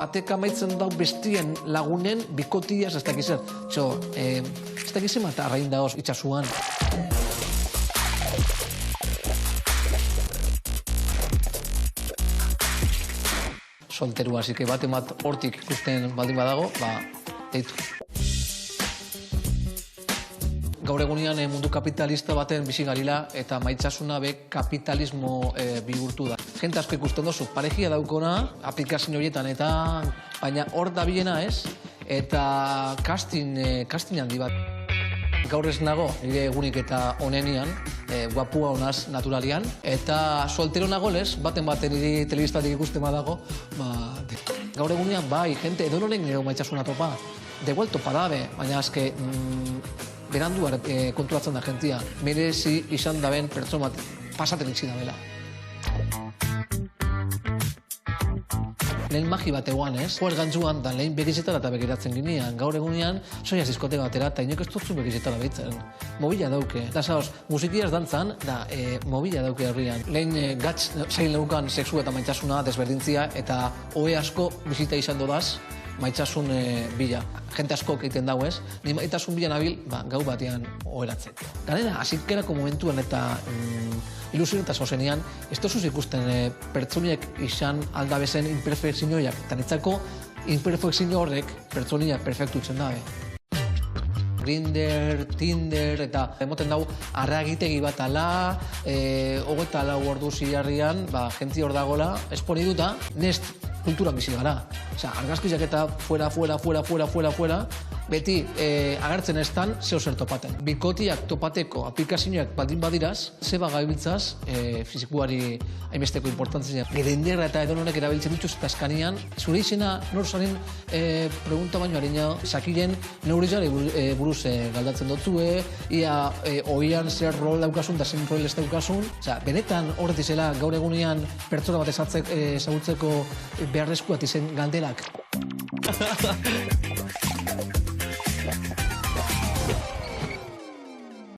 bateka maitzen dau bestien lagunen bikotiaz ez dakiz zer. Ez dakiz zer mata arrain daoz itxasuan. Solterua, así que bate bat hortik ikusten baldin badago, deitu. Gaur egunean mundu kapitalista baten bizi garila eta maitasuna be kapitalismo bihurtu da. Jente asko ikusten dozu, parejia daukona, aplikazio horietan eta baina hor da biena ez, eta casting handi bat. Gaur ez nago, nire egunik eta onenian, guapua honaz naturalian, eta soltero nago lez, baten niri telebistatik ikusten badago, gaur egunean bai, jente edo noren nire maitasuna topa, deguel topa dabe, baina azke berandu konturatzen da jentia, merezi izan daben pertsona bat pasaten itxi dabela. Lehen magi bat eguan, ez? Joaz gantzuan, da lehen begizetara eta begiratzen ginean. Gaur egunean, soiaz diskoteka batera, eta inok ez dutzu begizetara behitzen. Mobila dauke. Eta zaoz, musikiaz dantzan, da mobila dauke herrian. Lehen gatz zain leukan sexu eta maitasuna desberdintzia, eta ohe asko bizita izan dodaz, maitasun bila. Jente asko egiten dago ez, ni maitasun bila nabil, gau batean oheratzeko. Ganera, hasikerako momentuan eta ilusio eta zozenean, ez dozuz ikusten pertsoniak izan aldabezen imperfekzioiak, eta nitzako imperfekzio horrek pertsoniak perfektutzen dabe. Grindr, Tinder, eta emoten dago arragitegi bat ala, 24 ordu zilarrian, jenti hor dagoela, esponi duta, nest kulturan bizi gara. Argazkizak eta fuera, beti agertzen estan zeo zer topaten. Bikotiak topateko aplikazioak baldin badiraz, zeba gabiltzaz fizikuari hainbesteko importantzia. Grindrra eta edononek erabiltzen dituz eta eskanian, zure izena nor zaren pregunta baino harina, sakiren neurizare buruz galdatzen dotzue, ia oian zer rol daukasun eta zen rol ez daukasun. Benetan horretizela gaur egunean pertsona bat ezagutzeko beharrezkoat izen galderak.